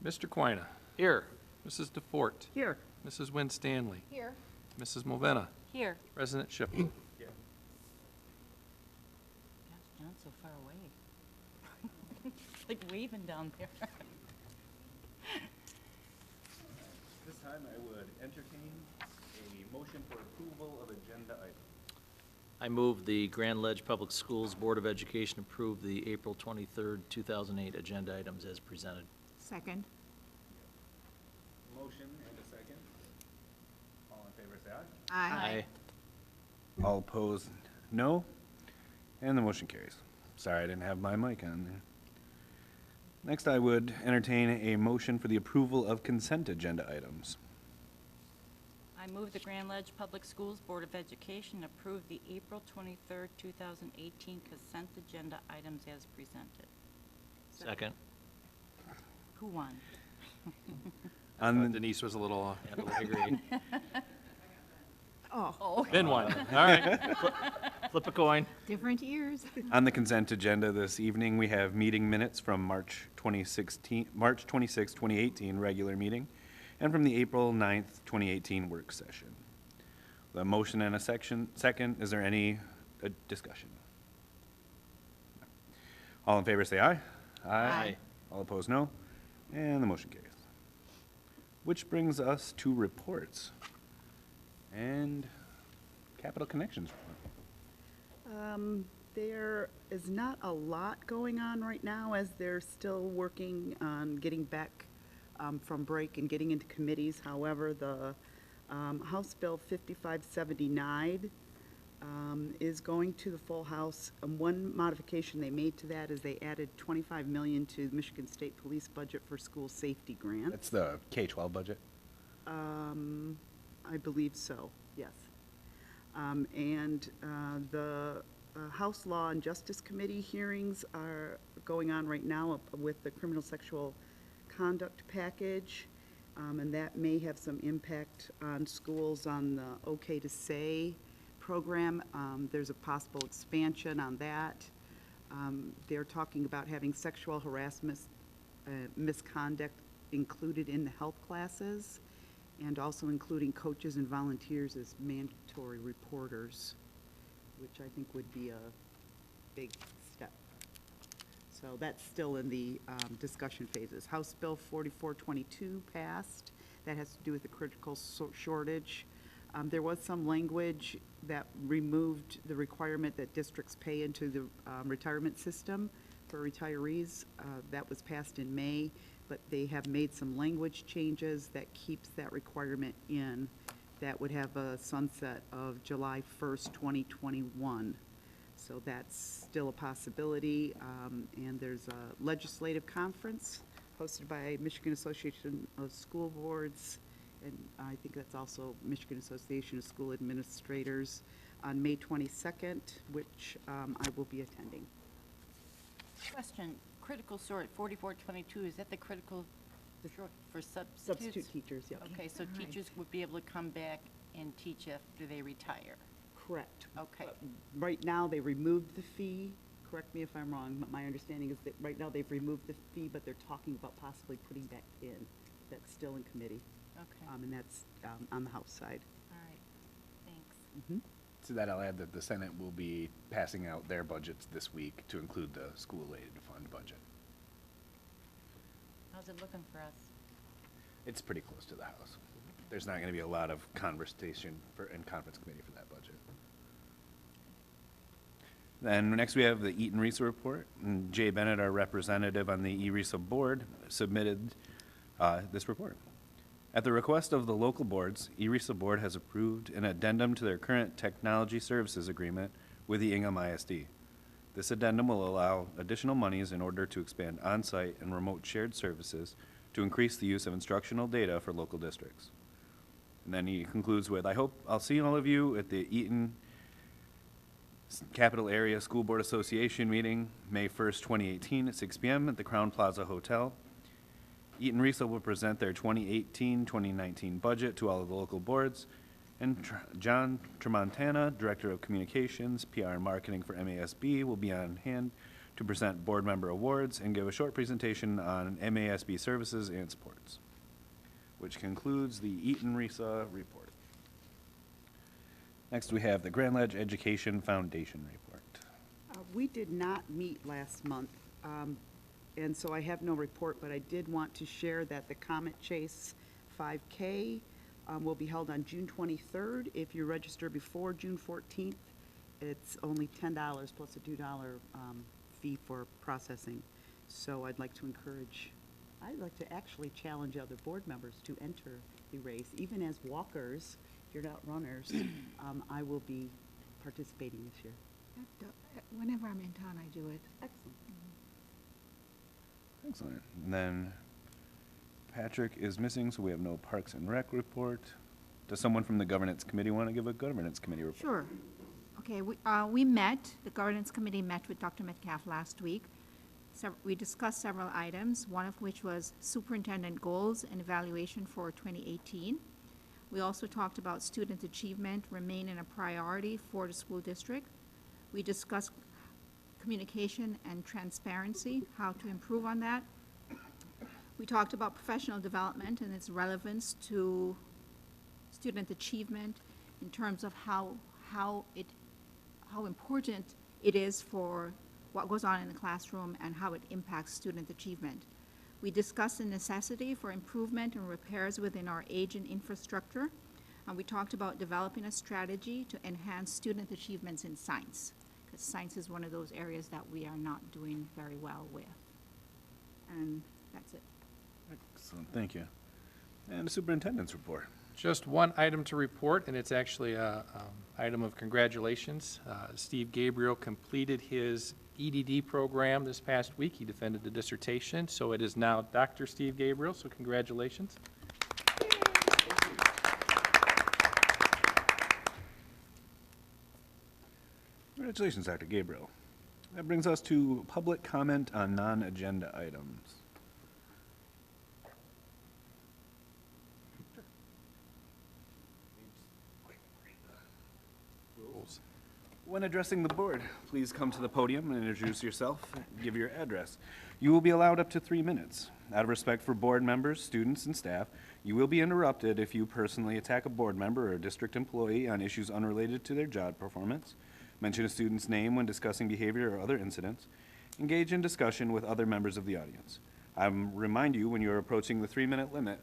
Mr. Quina. Here. Mrs. DeFort. Here. Mrs. Winstanley. Here. Mrs. Movena. Here. President Schiffel. Here. Gosh, John's so far away. Like waving down there. This time I would entertain a motion for approval of agenda items. I move the Grand Ledge Public Schools Board of Education approve the April 23rd, 2008 agenda items as presented. Second. Motion and a second. All in favor, say aye. Aye. All opposed, no. And the motion carries. Sorry, I didn't have my mic on there. Next, I would entertain a motion for the approval of consent agenda items. I move the Grand Ledge Public Schools Board of Education approve the April 23rd, 2018 consent agenda items as presented. Second. Who won? On the, Denise was a little, I agree. Oh. Ben won. All right. Flip a coin. Different years. on the consent agenda this evening, we have meeting minutes from March 26, 2018 regular meeting, and from the April 9th, 2018 work session. The motion and a second. Is there any discussion? All in favor say aye. Aye. All opposed, no. And the motion carries. Which brings us to reports and Capital Connections. There is not a lot going on right now as they're still working on getting back from break and getting into committees. However, the House Bill 5579 is going to the full House. One modification they made to that is they added $25 million to the Michigan State Police budget for school safety grants. That's the K-12 budget. I believe so, yes. The House Law and Justice Committee hearings are going on right now with the criminal sexual conduct package, and that may have some impact on schools on the OK to Say program. There's a possible expansion on that. They're talking about having sexual harassment, misconduct included in the health classes, and also including coaches and volunteers as mandatory reporters, which I think would be a big step. So that's still in the discussion phases. House Bill 4422 passed. That has to do with the critical shortage. There was some language that removed the requirement that districts pay into the retirement system for retirees. That was passed in May, but they have made some language changes that keeps that requirement in. That would have a sunset of July 1st, 2021. So that's still a possibility. And there's a legislative conference hosted by Michigan Association of School Boards, and I think that's also Michigan Association of School Administrators on May 22nd, which I will be attending. Question, critical sort 4422, is that the critical short for substitutes? Substitute teachers, yeah. Okay, so teachers would be able to come back and teach after they retire? Correct. Okay. Right now, they removed the fee. Correct me if I'm wrong, but my understanding is that right now they've removed the fee, but they're talking about possibly putting back in. That's still in committee. Okay, And that's on the House side. all right, thanks. To that, I'll add that the Senate will be passing out their budgets this week to include the school-aid fund budget. How's it looking for us? It's pretty close to the House. There's not going to be a lot of conversation in conference committee for that budget. Then next we have the Eaton RISA report. And Jay Bennett, our representative on the ERISA board, submitted this report. At the request of the local boards, ERISA board has approved an addendum to their current technology services agreement with the Ingham ISD. This addendum will allow additional monies in order to expand on-site and remote shared services to increase the use of instructional data for local districts. And then he concludes with, I hope I'll see all of you at the Eaton Capital Area School Board Association meeting, May 1st, 2018 at 6 p.m. at the Crown Plaza Hotel. Eaton RISA will present their 2018-2019 budget to all of the local boards, and John Tramontana, Director of Communications, PR and Marketing for MASB, will be on hand to present board member awards and give a short presentation on MASB services and sports, which concludes the Eaton-Risa report. Next, we have the Grand Ledge Education Foundation report. We did not meet last month, and so I have no report, but I did want to share that the Comet Chase 5K will be held on June 23rd. If you register before June 14th, it's only $10 plus a $2 fee for processing. So I'd like to actually challenge other board members to enter the race. Even as walkers, you're not runners, I will be participating this year. Whenever I'm in town, I do it. Excellent. Excellent. And then Patrick is missing, so we have no Parks and Rec report. Does someone from the Governance Committee want to give a Governance Committee report? Sure. Okay, we met, the governance committee met with Dr. Metcalf last week. We discussed several items, one of which was superintendent goals and evaluation for 2018. We also talked about student achievement remaining a priority for the school district. We discussed communication and transparency, how to improve on that. We talked about professional development and its relevance to student achievement in terms of how important it is for what goes on in the classroom and how it impacts student achievement. We discussed the necessity for improvement and repairs within our aging infrastructure, and we talked about developing a strategy to enhance student achievements in science, because science is one of those areas that we are not doing very well with. And that's it. Excellent, thank you. And the superintendent's report. Just one item to report, and it's actually a item of congratulations. Steve Gabriel completed his EDD program this past week. He defended the dissertation, so it is now Dr. Steve Gabriel, so congratulations. Congratulations, Dr. Gabriel. That brings us to public comment on non-agenda items. When addressing the board, please come to the podium and introduce yourself, give your address. You will be allowed up to 3 minutes. Out of respect for board members, students, and staff, you will be interrupted if you personally attack a board member or a district employee on issues unrelated to their job performance, mention a student's name when discussing behavior or other incidents, engage in discussion with other members of the audience. I remind you when you are approaching the 3-minute limit,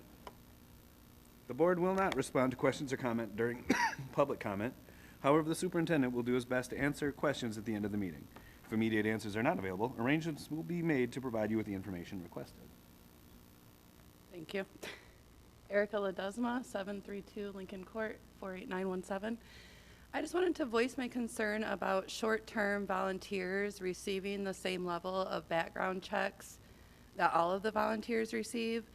the board will not respond to questions or comment during public comment. However, the superintendent will do his best to answer questions at the end of the meeting. If immediate answers are not available, arrangements will be made to provide you with the information requested. Thank you. Erica Ledesma, 732 Lincoln Court, 48917. I just wanted to voice my concern about short-term volunteers receiving the same level of background checks that all of the volunteers receive.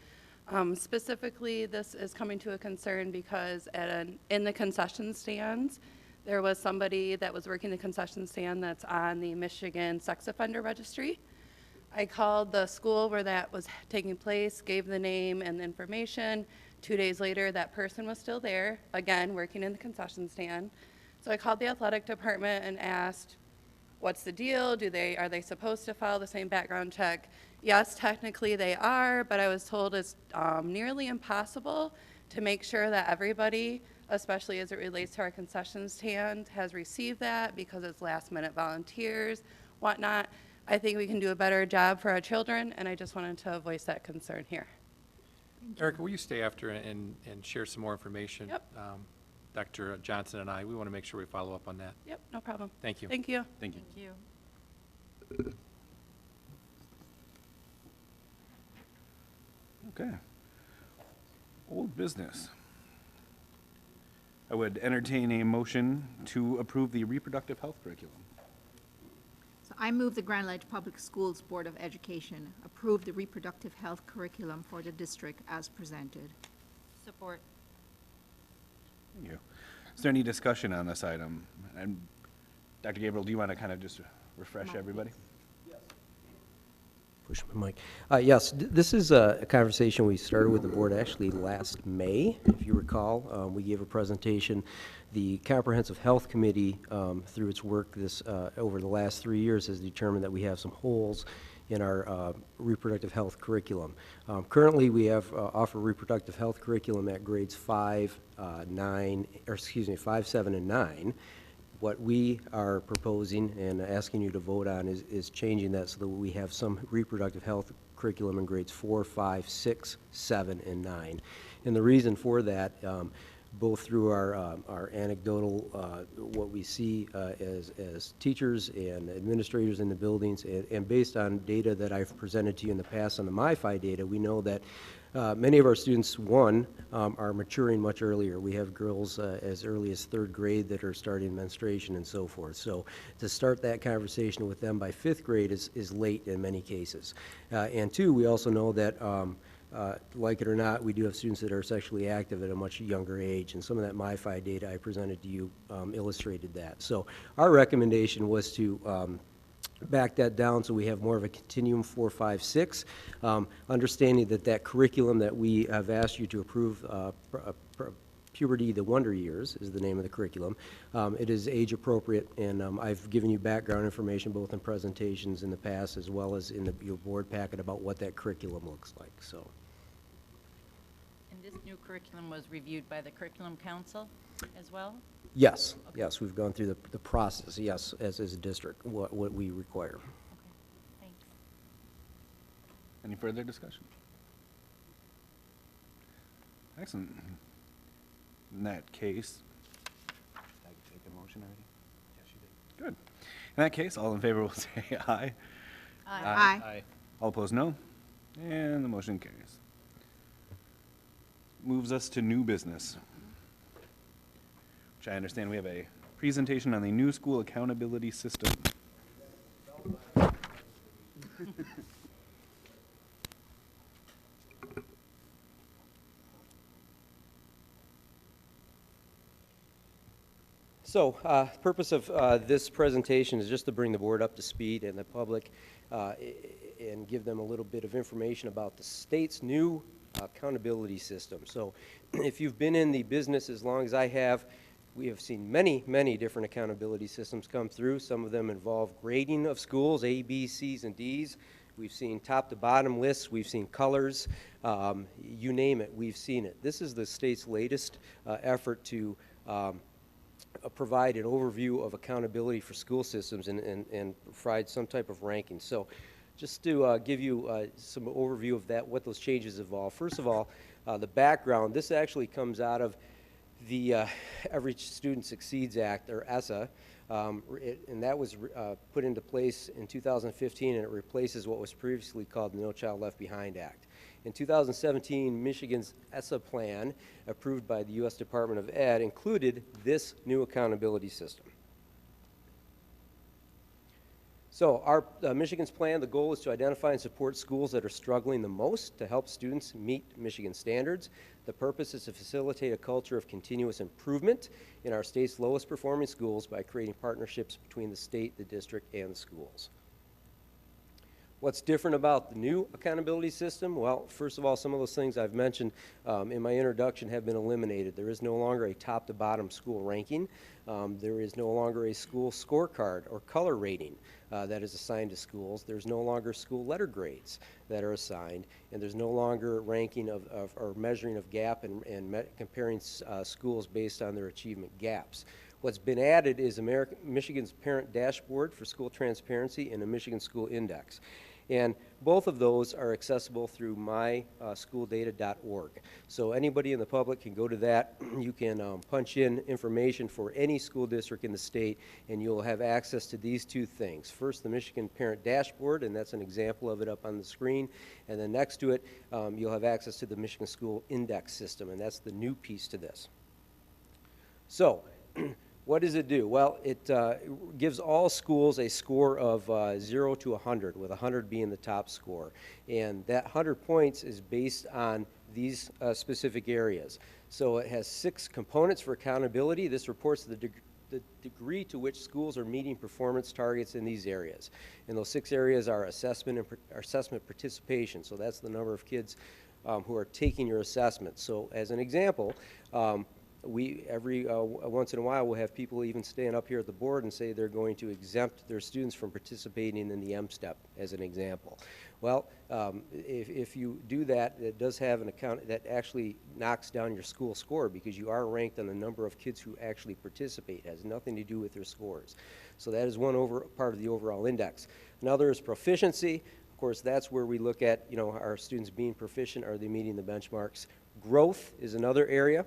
Specifically, this is coming to a concern because in the concession stands, there was somebody that was working the concession stand that's on the Michigan Sex Offender Registry. I called the school where that was taking place, gave the name and the information. 2 days later, that person was still there, again, working in the concession stand. So I called the athletic department and asked, what's the deal? Are they supposed to file the same background check? Yes, technically they are, but I was told it's nearly impossible to make sure that everybody, especially as it relates to our concession stand, has received that because it's last-minute volunteers, whatnot. I think we can do a better job for our children, and I just wanted to voice that concern here. Erica, will you stay after and share some more information? Yep. Dr. Johnson and I, we want to make sure we follow up on that. Yep, no problem. Thank you. Thank you. Thank you. Thank you. Okay. Old business. I would entertain a motion to approve the reproductive health curriculum. So I move the Grand Ledge Public Schools Board of Education approve the reproductive health curriculum for the district as presented. Support. Thank you. Is there any discussion on this item? And Dr. Gabriel, do you want to kind of just refresh everybody? push my mic. Yes, this is a conversation we started with the board actually last May, if you recall. We gave a presentation. The Comprehensive Health Committee, through its work over the last 3 years, has determined that we have some holes in our reproductive health curriculum. Currently, we offer reproductive health curriculum at grades 5, 7, and 9. What we are proposing and asking you to vote on is changing that so that we have some reproductive health curriculum in grades 4, 5, 6, 7, and 9. And the reason for that, both through our anecdotal, what we see as teachers and administrators in the buildings, and based on data that I've presented to you in the past on the MiFi data, we know that many of our students, are maturing much earlier. We have girls as early as 3rd grade that are starting menstruation and so forth. So to start that conversation with them by 5th grade is late in many cases. And 2, we also know that like it or not, we do have students that are sexually active at a much younger age, and some of that MiFi data I presented to you illustrated that. So our recommendation was to back that down so we have more of a continuum 4, 5, 6, understanding that curriculum that we have asked you to approve, Puberty, the Wonder Years is the name of the curriculum. It is age appropriate, and I've given you background information both in presentations in the past as well as in your board packet about what that curriculum looks like. So. And this new curriculum was reviewed by the Curriculum Council as well? Yes, yes, we've gone through the process, yes, as a district, what we require. Okay, thanks. Any further discussion? Excellent. In that case, did I take a motion already? Yes, you did. Good. In that case, all in favor will say aye. Aye. Aye. All opposed, no. And the motion carries. Moves us to new business, which I understand we have a presentation on the new school accountability system. So, purpose of this presentation is just to bring the board up to speed and the public and give them a little bit of information about the state's new accountability system. So, if you've been in the business as long as I have, we have seen many, many different accountability systems come through. Some of them involve grading of schools, A, B, C's, and D's. We've seen top to bottom lists. We've seen colors. You name it, we've seen it. This is the state's latest effort to provide an overview of accountability for school systems and provide some type of ranking. So just to give you some overview of that, what those changes involve. First of all, the background, this actually comes out of the Every Student Succeeds Act, or ESSA, and that was put into place in 2015, and it replaces what was previously called the No Child Left Behind Act. In 2017, Michigan's ESSA plan, approved by the U.S. Department of Ed, included this new accountability system. So our Michigan's plan, the goal is to identify and support schools that are struggling the most to help students meet Michigan standards. The purpose is to facilitate a culture of continuous improvement in our state's lowest performing schools by creating partnerships between the state, the district, and the schools. What's different about the new accountability system? Well, first of all, some of those things I've mentioned in my introduction have been eliminated. There is no longer a top-to-bottom school ranking. There is no longer a school scorecard or color rating that is assigned to schools. There's no longer school letter grades that are assigned, and there's no longer ranking or measuring of gap and comparing schools based on their achievement gaps. What's been added is Michigan's Parent Dashboard for School Transparency and a Michigan School Index. And both of those are accessible through myschooldata.org. So anybody in the public can go to that. You can punch in information for any school district in the state, and you'll have access to these two things. First, the Michigan Parent Dashboard, and that's an example of it up on the screen. And then next to it, you'll have access to the Michigan School Index system, and that's the new piece to this. So, what does it do? Well, it gives all schools a score of 0 to 100, with 100 being the top score. And that 100 points is based on these specific areas. So it has 6 components for accountability. This reports the the degree to which schools are meeting performance targets in these areas. And those 6 areas are assessment and assessment participation. So that's the number of kids who are taking your assessment. So as an example, we every once in a while we'll have people even stand up here at the board and say they're going to exempt their students from participating in the M-STEP, as an example. Well, if you do that, it does have an account that actually knocks down your school score, because you are ranked on the number of kids who actually participate. It has nothing to do with their scores. So that is one part of the overall index. Another is proficiency. Of course, that's where we look at, are students being proficient? Are they meeting the benchmarks? Growth is another area,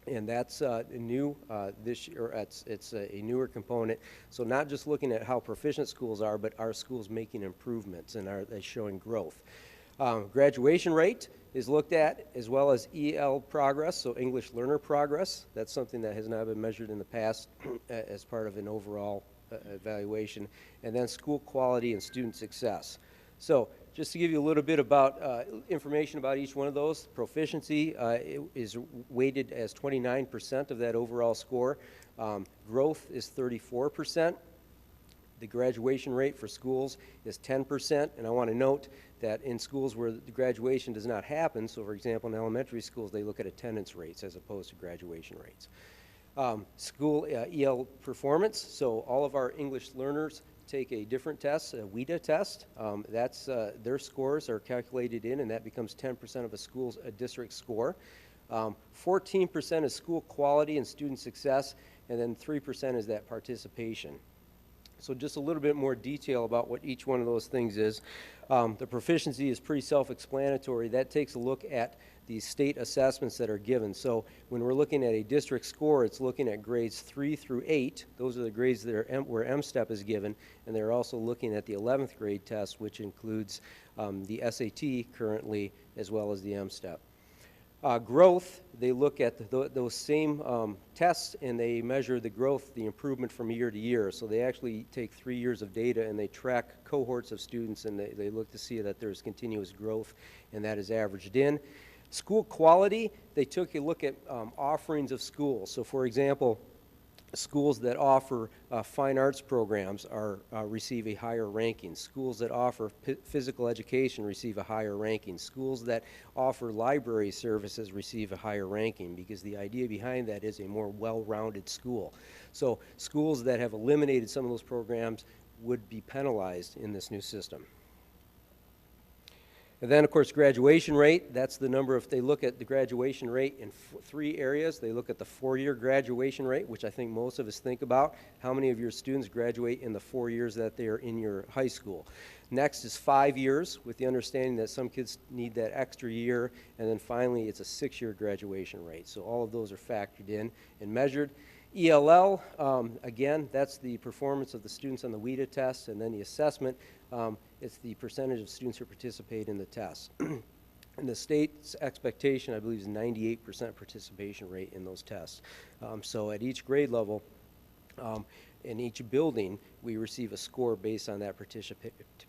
and that's new this year. It's a newer component. So not just looking at how proficient schools are, but are schools making improvements, and are they showing growth? Graduation rate is looked at, as well as EL progress, so English learner progress. That's something that has not been measured in the past as part of an overall evaluation. And then school quality and student success. So just to give you a little bit about information about each one of those, proficiency is weighted as 29% of that overall score. Growth is 34%. The graduation rate for schools is 10%, and I want to note that in schools where the graduation does not happen, so for example in elementary schools, they look at attendance rates as opposed to graduation rates. School EL performance, so all of our English learners take a different test, a WIDA test. Their scores are calculated in, and that becomes 10% of a district score. 14% is school quality and student success, and then 3% is that participation. So just a little bit more detail about what each one of those things is. The proficiency is pretty self-explanatory. That takes a look at the state assessments that are given. So when we're looking at a district score, it's looking at grades 3 through 8. Those are the grades that are where M-STEP is given, and they're also looking at the 11th grade test, which includes the SAT currently, as well as the M-STEP. Growth, they look at those same tests, and they measure the growth, the improvement from year to year. So they actually take 3 years of data, and they track cohorts of students, and they look to see that there's continuous growth, and that is averaged in. School quality, they took a look at offerings of schools. So for example, schools that offer fine arts programs receive a higher ranking. Schools that offer physical education receive a higher ranking. Schools that offer library services receive a higher ranking, because the idea behind that is a more well-rounded school. So schools that have eliminated some of those programs would be penalized in this new system. And then, of course, graduation rate, that's the number. If they look at the graduation rate in 3 areas, they look at the 4-year graduation rate, which I think most of us think about. How many of your students graduate in the 4 years that they are in your high school? Next is 5 years, with the understanding that some kids need that extra year. And then finally, it's a 6-year graduation rate. So all of those are factored in and measured. ELL, again, that's the performance of the students on the WIDA test, and then the assessment, it's the percentage of students who participate in the test. And the state's expectation, I believe, is 98% participation rate in those tests. So at each grade level, in each building, we receive a score based on that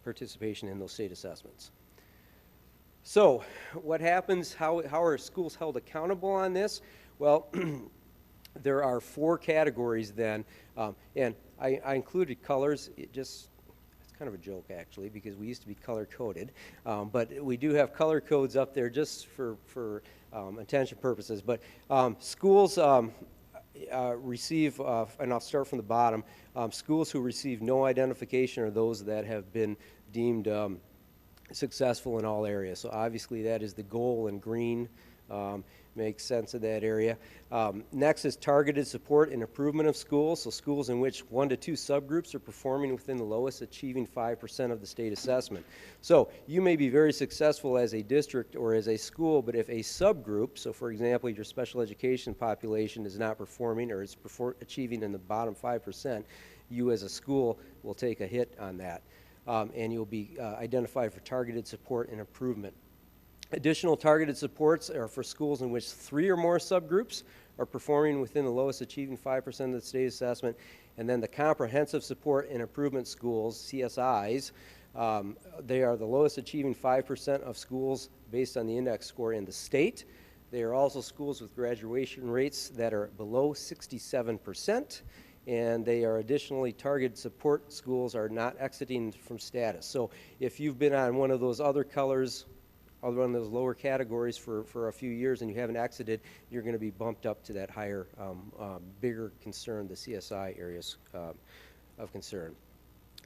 participation in those state assessments. So what happens, how are schools held accountable on this? Well, there are 4 categories then, and I included colors. It's kind of a joke, actually, because we used to be color-coded, but we do have color codes up there just for attention purposes. But schools receive, and I'll start from the bottom, schools who receive no identification are those that have been deemed successful in all areas. So obviously that is the goal in green. Makes sense in that area. Next is targeted support and improvement of schools. So schools in which 1 to 2 subgroups are performing within the lowest achieving 5% of the state assessment. So you may be very successful as a district or as a school, but if a subgroup, so for example, your special education population is not performing or is achieving in the bottom 5%, you as a school will take a hit on that. And you'll be identified for targeted support and improvement. Additional targeted supports are for schools in which 3 or more subgroups are performing within the lowest achieving 5% of the state assessment. And then the comprehensive support and improvement schools, CSIs, they are the lowest achieving 5% of schools based on the index score in the state. They are also schools with graduation rates that are below 67%. and they are additionally targeted support schools are not exiting from status. So if you've been on one of those other colors, one of those lower categories for a few years and you haven't exited, you're going to be bumped up to that higher, bigger concern, the CSI areas of concern.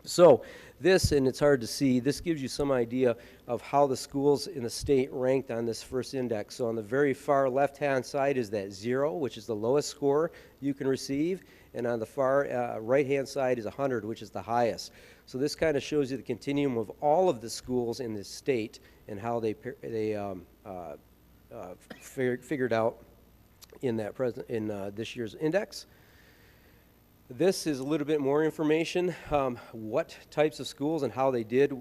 So this, and it's hard to see, this gives you some idea of how the schools in the state ranked on this first index. So on the very far left-hand side is that 0, which is the lowest score you can receive, and on the far right-hand side is 100, which is the highest. So this kind of shows you the continuum of all of the schools in this state and how they figured out in that this year's index. This is a little bit more information, what types of schools and how they did.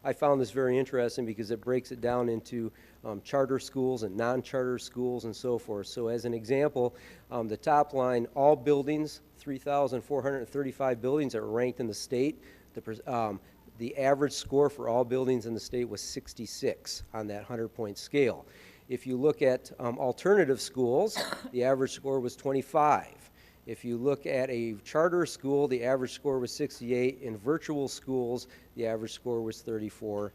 I found this very interesting because it breaks it down into charter schools and non-charter schools and so forth. So as an example, the top line, all buildings, 3,435 buildings are ranked in the state. The average score for all buildings in the state was 66 on that 100-point scale. If you look at alternative schools, the average score was 25. If you look at a charter school, the average score was 68. In virtual schools, the average score was 34.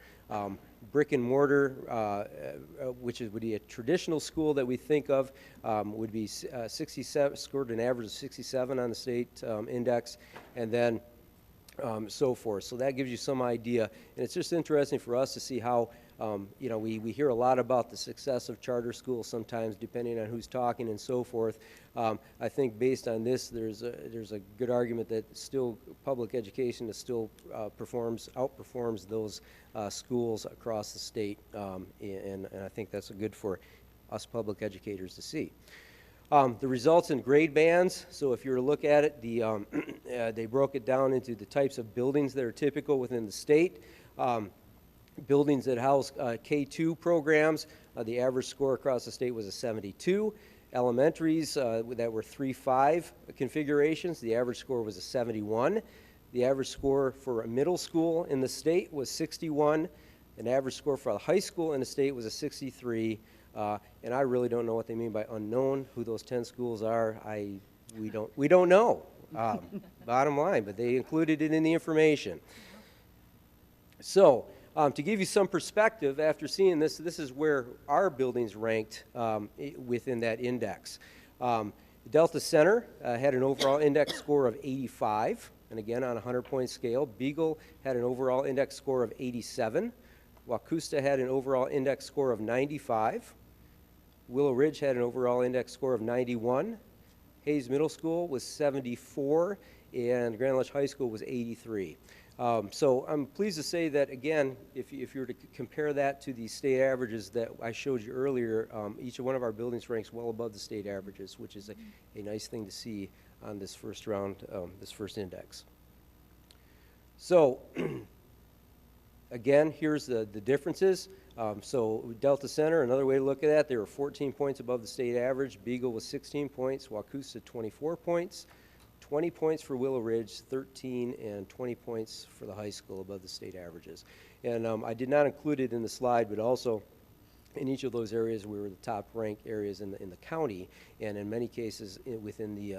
Brick and mortar, which would be a traditional school that we think of, would be 67, scored an average of 67 on the state index, and then so forth. So that gives you some idea. And it's just interesting for us to see how, we hear a lot about the success of charter schools sometimes, depending on who's talking and so forth. I think based on this, there's a good argument that still public education is still outperforms those schools across the state, and I think that's good for us public educators to see. The results in grade bands, so if you were to look at it, they broke it down into the types of buildings that are typical within the state. Buildings that house K-2 programs, the average score across the state was a 72. Elementaries that were 3-5 configurations, the average score was a 71. The average score for a middle school in the state was 61. An average score for a high school in the state was a 63. And I really don't know what they mean by unknown, who those 10 schools are. We don't know, bottom line, but they included it in the information. So to give you some perspective, after seeing this, this is where our buildings ranked within that index. Delta Center had an overall index score of 85, and again on a 100-point scale. Beagle had an overall index score of 87. Waukusta had an overall index score of 95. Willow Ridge had an overall index score of 91. Hayes Middle School was 74, and Grand Ledge High School was 83. So I'm pleased to say that, again, if you were to compare that to the state averages that I showed you earlier, each one of our buildings ranks well above the state averages, which is a nice thing to see on this first round, this first index. So again, here's the differences. So Delta Center, another way to look at that, they were 14 points above the state average. Beagle was 16 points. Waukusta, 24 points. 20 points for Willow Ridge, 13, and 20 points for the high school above the state averages. And I did not include it in the slide, but also in each of those areas we were the top ranked areas in the county, and in many cases within the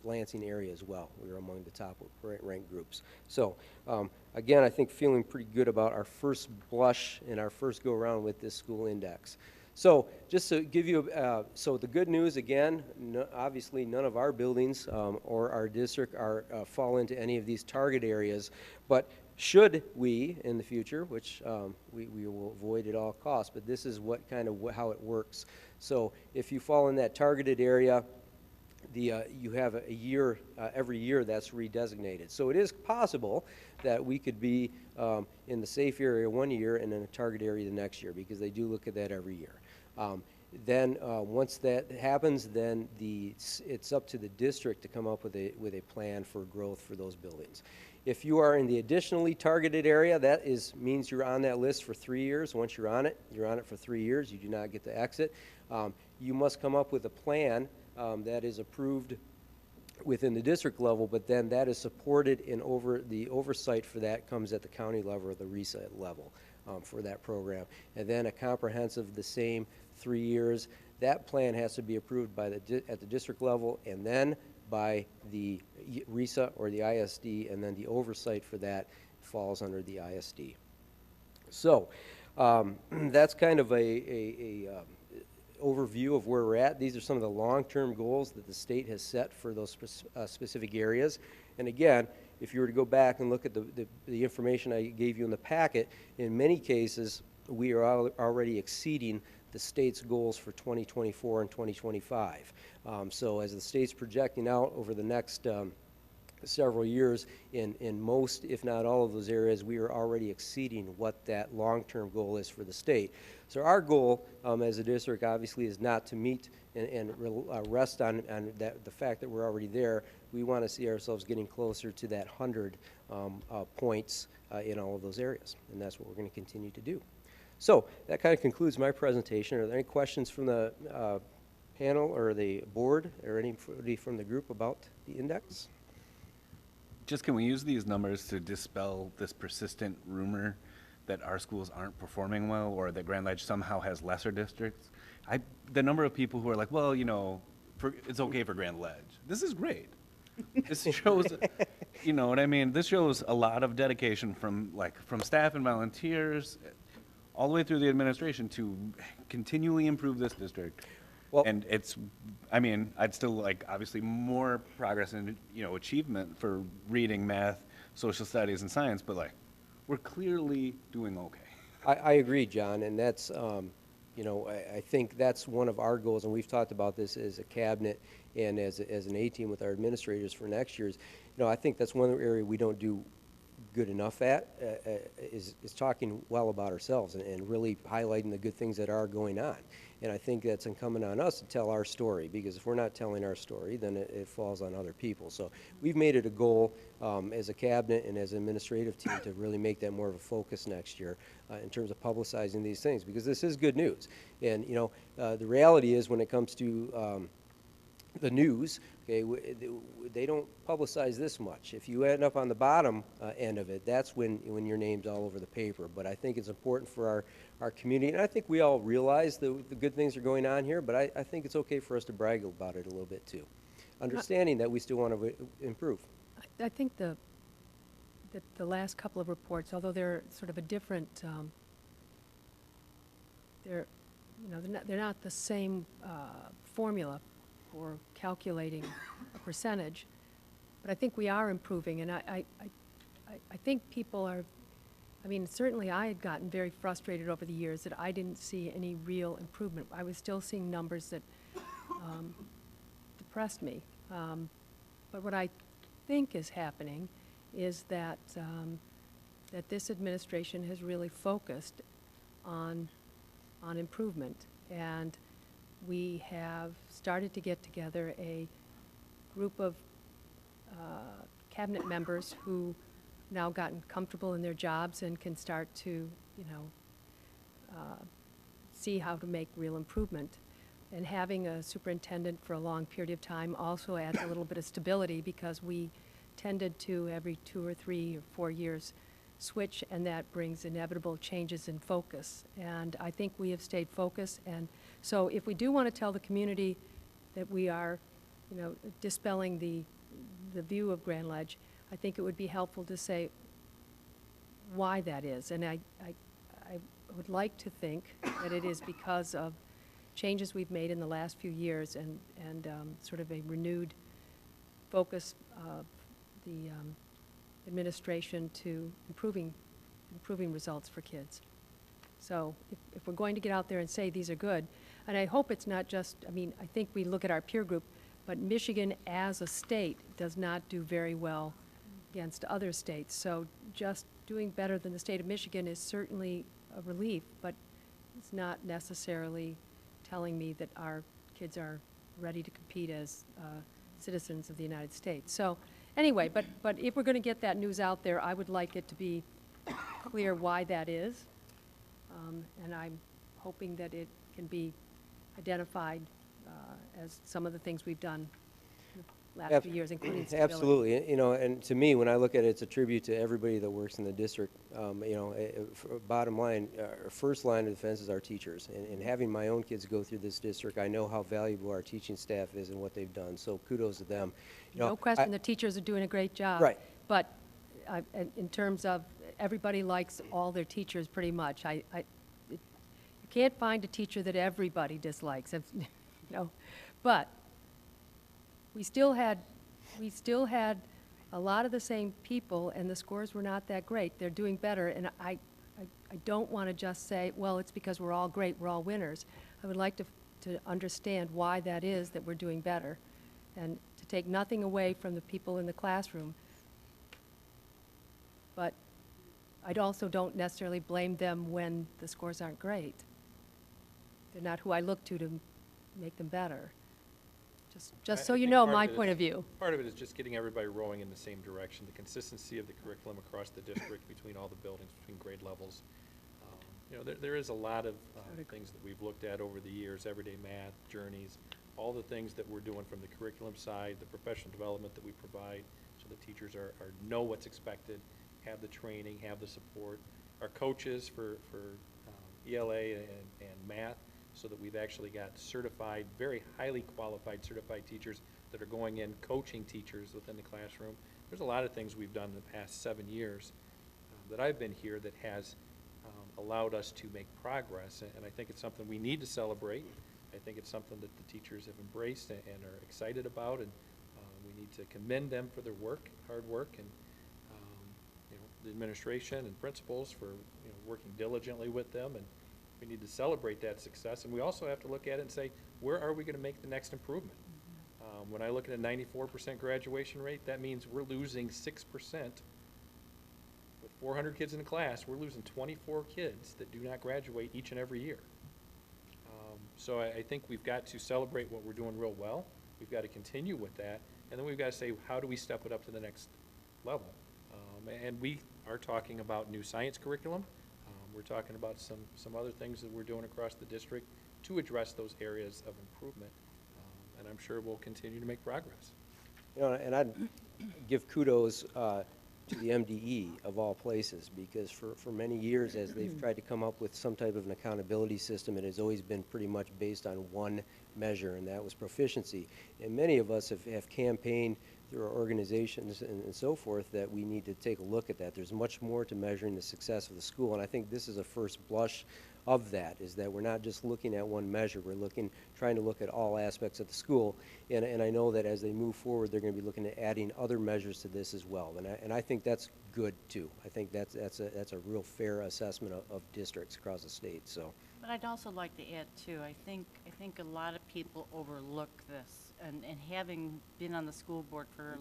Lansing area as well. We were among the top ranked groups. So again, I think feeling pretty good about our first blush and our first go around with this school index. So just to give you, so the good news again, obviously none of our buildings or our district fall into any of these target areas, but should we in the future, which we will avoid at all costs, but this is what kind of how it works. So if you fall in that targeted area, you have a year, every year that's redesignated. So it is possible that we could be in the safe area one year and in a target area the next year, because they do look at that every year. Then once that happens, then it's up to the district to come up with a plan for growth for those buildings. If you are in the additionally targeted area, that means you're on that list for 3 years. Once you're on it for 3 years. You do not get to exit. You must come up with a plan that is approved within the district level, but then that is supported in the oversight for that comes at the county level or the reset level for that program. And then a comprehensive, the same 3 years, that plan has to be approved by at the district level and then by the RESA or the ISD, and then the oversight for that falls under the ISD. So that's kind of a overview of where we're at. These are some of the long-term goals that the state has set for those specific areas. And again, if you were to go back and look at the information I gave you in the packet, in many cases, we are already exceeding the state's goals for 2024 and 2025. So as the state's projecting out over the next several years, in most, if not all of those areas, we are already exceeding what that long-term goal is for the state. So our goal as a district obviously is not to meet and rest on the fact that we're already there. We want to see ourselves getting closer to that 100 points in all of those areas, and that's what we're going to continue to do. So that kind of concludes my presentation. Are there any questions from the panel or the board or anybody from the group about the index? Just can we use these numbers to dispel this persistent rumor that our schools aren't performing well or that Grand Ledge somehow has lesser districts? The number of people who are like, well, you know, it's okay for Grand Ledge. This is great. This shows, you know what I mean? This shows a lot of dedication from staff and volunteers all the way through the administration to continually improve this district. Well, and it's, I mean, I'd still like obviously more progress and, you know, achievement for reading, math, social studies, and science, but like, we're clearly doing okay. I agree, John, and that's, you know, I think that's one of our goals, and we've talked about this as a cabinet and as an A-team with our administrators for next year's. You know, I think that's one area we don't do good enough at, is talking well about ourselves and really highlighting the good things that are going on. And I think that's incumbent on us to tell our story, because if we're not telling our story, then it falls on other people. So we've made it a goal as a cabinet and as an administrative team to really make that more of a focus next year in terms of publicizing these things, because this is good news. And, you know, the reality is when it comes to the news, okay, they don't publicize this much. If you end up on the bottom end of it, that's when your name's all over the paper. But I think it's important for our community, and I think we all realize the good things are going on here, but I think it's okay for us to brag about it a little bit too, understanding that we still want to improve. I think that the last couple of reports, although they're sort of a different, they're not the same formula for calculating a percentage, but I think we are improving, and I think people are, I mean, certainly I had gotten very frustrated over the years that I didn't see any real improvement. I was still seeing numbers that depressed me. But what I think is happening is that that this administration has really focused on improvement, and we have started to get together a group of cabinet members who now gotten comfortable in their jobs and can start to, you know, see how to make real improvement. And having a superintendent for a long period of time also adds a little bit of stability, because we tended to every 2 or 3 or 4 years switch, and that brings inevitable changes in focus. And I think we have stayed focused. And so if we do want to tell the community that we are, you know, dispelling the view of Grand Ledge, I think it would be helpful to say why that is. And I would like to think that it is because of changes we've made in the last few years and sort of a renewed focus of the administration to improving results for kids. So if we're going to get out there and say these are good, and I hope it's not just, I mean, I think we look at our peer group, but Michigan as a state does not do very well against other states. So just doing better than the state of Michigan is certainly a relief, but it's not necessarily telling me that our kids are ready to compete as citizens of the United States. So anyway, but if we're going to get that news out there, I would like it to be clear why that is. And I'm hoping that it can be identified as some of the things we've done last few years, including stability. Absolutely. You know, and to me, when I look at it, it's a tribute to everybody that works in the district. You know, bottom line, our first line of defense is our teachers. And having my own kids go through this district, I know how valuable our teaching staff is and what they've done. So kudos to them. You know, No question, the teachers are doing a great job. Right. But in terms of, everybody likes all their teachers pretty much. You can't find a teacher that everybody dislikes, you know. But we still had a lot of the same people, and the scores were not that great. They're doing better, and I don't want to just say, well, it's because we're all great, we're all winners. I would like to understand why that is that we're doing better, and to take nothing away from the people in the classroom. But I also don't necessarily blame them when the scores aren't great. They're not who I look to make them better. Just so you know my point of view. Part of it is just getting everybody rowing in the same direction, the consistency of the curriculum across the district, between all the buildings, between grade levels. You know, there is a lot of things that we've looked at over the years, everyday math, journeys, all the things that we're doing from the curriculum side, the professional development that we provide, so the teachers know what's expected, have the training, have the support. Our coaches for ELA and math, so that we've actually got certified, very highly qualified certified teachers that are going in coaching teachers within the classroom. There's a lot of things we've done in the past 7 years that I've been here that has allowed us to make progress, and I think it's something we need to celebrate. I think it's something that the teachers have embraced and are excited about, and we need to commend them for their work, hard work, and you know, the administration and principals for working diligently with them, and we need to celebrate that success. And we also have to look at it and say, where are we going to make the next improvement? When I look at a 94% graduation rate, that means we're losing 6%. With 400 kids in the class, we're losing 24 kids that do not graduate each and every year. So I think we've got to celebrate what we're doing real well. We've got to continue with that. And then we've got to say, how do we step it up to the next level? And we are talking about new science curriculum. We're talking about some other things that we're doing across the district to address those areas of improvement. And I'm sure we'll continue to make progress. You know, and I'd give kudos to the MDE of all places, because for many years, as they've tried to come up with some type of an accountability system, it has always been pretty much based on one measure, and that was proficiency. And many of us have campaigned through our organizations and so forth that we need to take a look at that. There's much more to measuring the success of the school, and I think this is a first blush of that, is that we're not just looking at one measure, we're trying to look at all aspects of the school, and I know that as they move forward, they're going to be looking at adding other measures to this as well, and I think that's good too. I think that's a real fair assessment of districts across the state. So. But I'd also like to add too, I think a lot of people overlook this, and having been on the school board for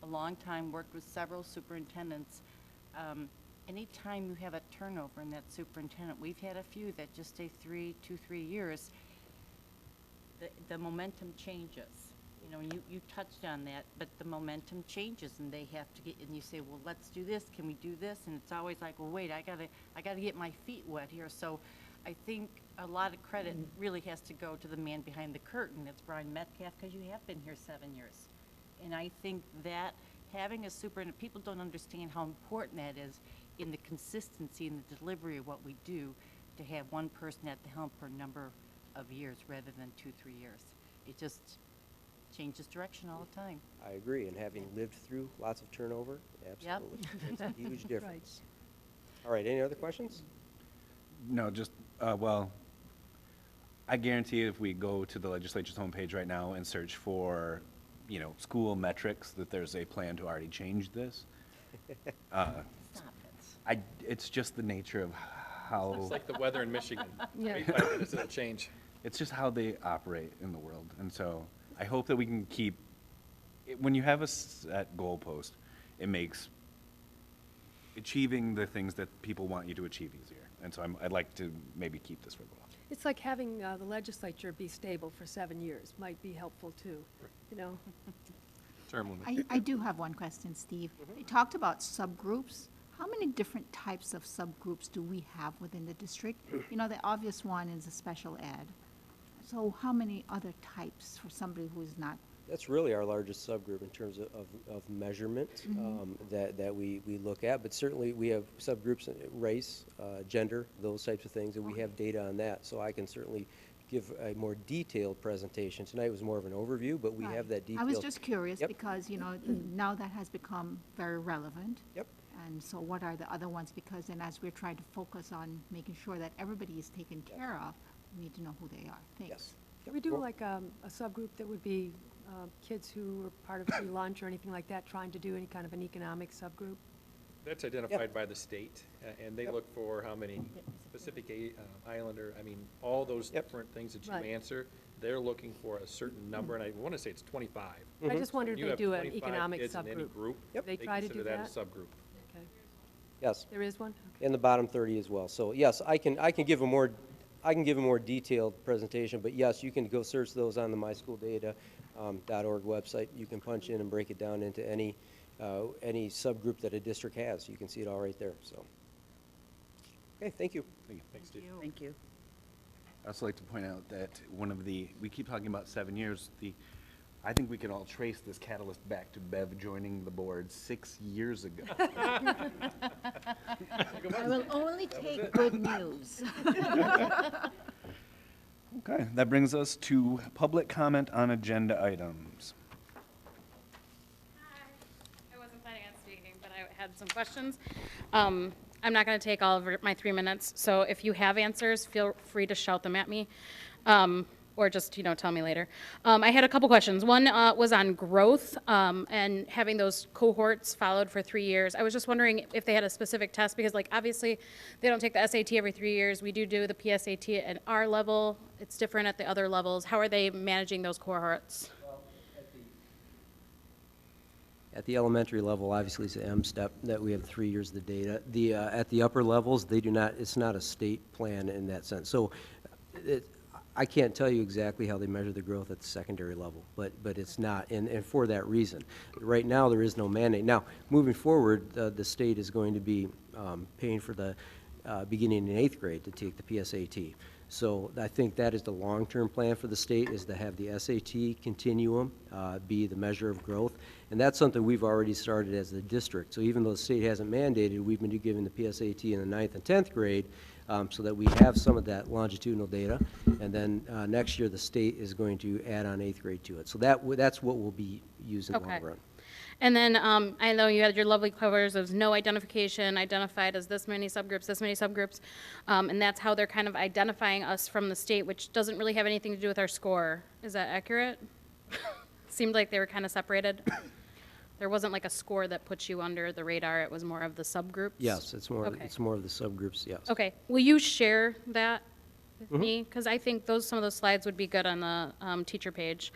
a long time, worked with several superintendents, anytime you have a turnover in that superintendent, we've had a few that just stay 3 years, the momentum changes. You know, you touched on that, but the momentum changes, and they have to get, and you say, well, let's do this, can we do this? And it's always like, well, wait, I gotta get my feet wet here. So I think a lot of credit really has to go to the man behind the curtain. That's Brian Metcalf, because you have been here 7 years. And I think that having a superintendent, people don't understand how important that is in the consistency and the delivery of what we do, to have one person at the helm for a number of years rather than 2-3 years. It just changes direction all the time. I agree, and having lived through lots of turnover, absolutely. It's a huge difference. All right, any other questions? No, just, well, I guarantee if we go to the legislature's homepage right now and search for, school metrics, that there's a plan to already change this. Stop it. It's just the nature of how. It's like the weather in Michigan. Yeah. 5 minutes, it'll change. It's just how they operate in the world. And so I hope that we can keep, when you have a set goalpost, it makes achieving the things that people want you to achieve easier. And so I'd like to maybe keep this for a while. It's like having the legislature be stable for 7 years might be helpful too, Term limit. I do have one question, Steve. You talked about subgroups. How many different types of subgroups do we have within the district? The obvious one is a special ed. So how many other types for somebody who is not That's really our largest subgroup in terms of measurement that we look at. But certainly, we have subgroups, race, gender, those types of things, and we have data on that. So I can certainly give a more detailed presentation. Tonight was more of an overview, but we have that I detailed. was just curious Yep. because, you know, now that has become very relevant. Yep. And so what are the other ones? Because then as we're trying to focus on making sure that everybody is taken care of, we need to know who they are. Thanks. Yes. Could we do like a subgroup that would be kids who were part of free lunch or anything like that, trying to do any kind of an economic subgroup? That's identified by the state, and they look for how many Pacific Islander, I mean, all those different things that you Right. answer, they're looking for a certain number, and I want to say it's 25. I just wondered if You they have do an 25 economic kids in any subgroup. group, They try to do consider that? that a subgroup. Okay. Yes. There is one? Okay. In the bottom 30 as well. So yes, I can give a more detailed presentation, but yes, you can go search those on the mysschooldata.org website. You can punch in and break it down into any subgroup that a district has. You can see it all right there. So, okay, thank you. Thanks, Steve. Thank you. I'd also like to point out that we keep talking about 7 years, I think we can all trace this catalyst back to Bev joining the board 6 years ago. I will only take good news. Okay, that brings us to public comment on agenda items. I wasn't planning on speaking, but I had some questions. I'm not going to take all of my 3 minutes, so if you have answers, feel free to shout them at me, or just, tell me later. I had a couple questions. One was on growth and having those cohorts followed for 3 years. I was just wondering if they had a specific test, because, obviously, they don't take the SAT every 3 years. We do the PSAT at our level. It's different at the other levels. How are they managing those cohorts? At the elementary level, obviously, it's an M step that we have 3 years of the data. At the upper levels, they do not, it's not a state plan in that sense. So I can't tell you exactly how they measure the growth at the secondary level, but it's not, and for that reason. Right now, there is no mandate. Now, moving forward, the state is going to be paying for the beginning in 8th grade to take the PSAT. So I think that is the long-term plan for the state, is to have the SAT continuum be the measure of growth. And that's something we've already started as the district. So even though the state hasn't mandated, we've been giving the PSAT in the 9th and 10th grade so that we have some of that longitudinal data. And then next year, the state is going to add on 8th grade to it. So that's what we'll be using in the long run. And then I know you had your lovely covers of no identification, identified as this many subgroups, and that's how they're kind of identifying us from the state, which doesn't really have anything to do with our score. Is that accurate? Seemed like they were kind of separated. There wasn't like a score that puts you under the radar. It was more of the subgroups? Yes, it's more, Okay. it's more of the subgroups, yes. Okay. Will you share that with me? Because I think some of those slides would be good on the teacher page.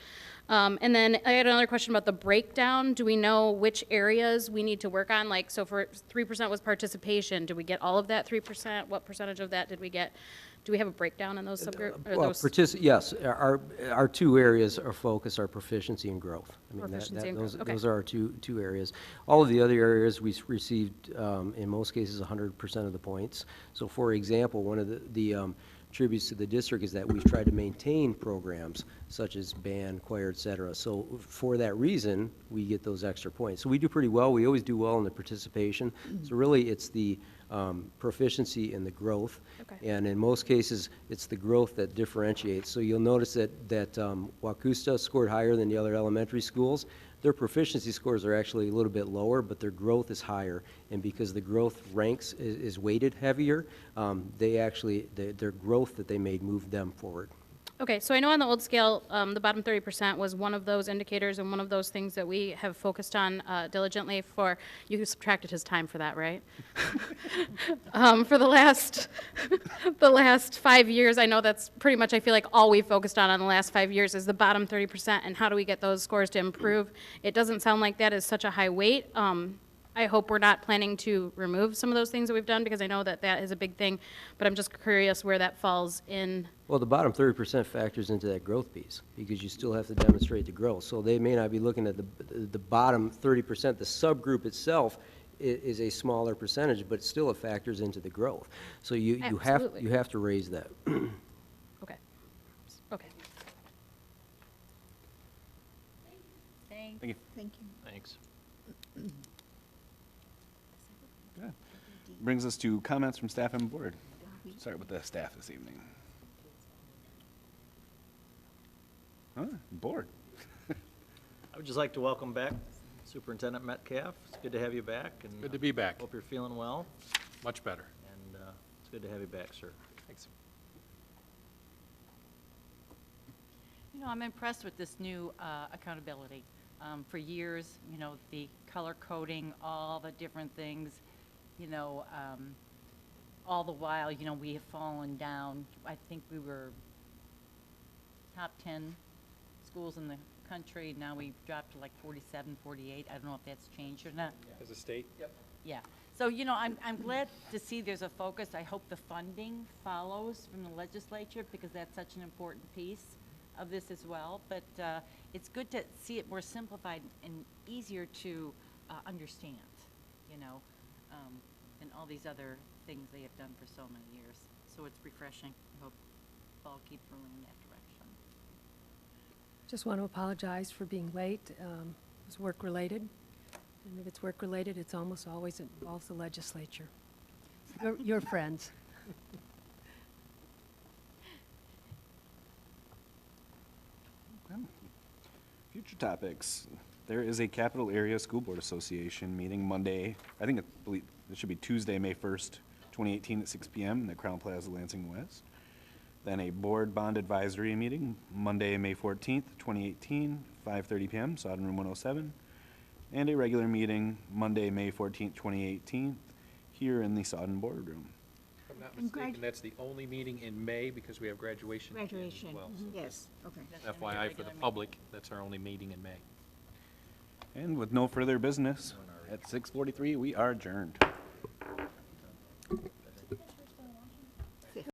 And then I had another question about the breakdown. Do we know which areas we need to work on? So for 3% was participation. Did we get all of that 3%? What percentage of that did we get? Do we have a breakdown in those subgroups? Well, yes, our 2 areas of focus are proficiency and growth. I mean, Proficiency and growth, okay. those are our two areas. All of the other areas, we received, in most cases, 100% of the points. So, for example, one of the tributes to the district is that we've tried to maintain programs such as band, choir, et cetera. So for that reason, we get those extra points. So we do pretty well. We always do well in the participation. So really, it's the proficiency and the growth. Okay. And in most cases, it's the growth that differentiates. So you'll notice that Wacusta scored higher than the other elementary schools. Their proficiency scores are actually a little bit lower, but their growth is higher. And because the growth ranks is weighted heavier, their growth that they made moved them forward. Okay, so I know on the old scale, the bottom 30% was one of those indicators and one of those things that we have focused on diligently for, you subtracted his time for that, right? For the last 5 years, I know that's pretty much, I feel like all we've focused on the last 5 years is the bottom 30% and how do we get those scores to improve. It doesn't sound like that is such a high weight. I hope we're not planning to remove some of those things that we've done because I know that is a big thing, but I'm just curious where that falls in. Well, the bottom 30% factors into that growth piece because you still have to demonstrate the growth. So they may not be looking at the bottom 30%. The subgroup itself is a smaller percentage, but still it factors into the growth. So you have to raise that. Okay. Thank you. Thank you. Thanks. Good. Brings us to comments from staff and board. Start with the staff this evening. Board. I would just like to welcome back Superintendent Metcalf. It's good to have you back. And Good to be back. Hope you're feeling well, Much better. and it's good to have you back, sir. Thanks. You know, I'm impressed with this new accountability. For years, you know, the color coding, all the different things, you know, all the while, you know, we have fallen down. I think we were top 10 schools in the country. Now we've dropped to like 47, 48. I don't know if that's changed or not. As a state? Yep. Yeah. So, you know, I'm glad to see there's a focus. I hope the funding follows from the legislature because that's such an important piece of this as well. But it's good to see it more simplified and easier to understand, you know, and all these other things they have done for so many years. So it's refreshing. I hope we'll keep moving in that direction. Just want to apologize for being late. It was work-related. And if it's work-related, it's almost always involves the legislature. Your friends. Future topics. There is a Capital Area School Board Association meeting Monday, I believe it should be Tuesday, May 1st, 2018 at 6 p.m. in the Crown Plaza, Lansing West. Then a Board Bond Advisory meeting Monday, May 14th, 2018, 5:30 p.m., Sodden Room 107. And a regular meeting Monday, May 14th, 2018, here in the Sodden Boardroom. If I'm not And mistaken, that's the only meeting in May because we have graduation. in June as Graduation, well. So yes, okay. That's gonna be a FYI for regular the meeting. public, that's our only meeting in May. And with no further business, at 6:43, we are adjourned.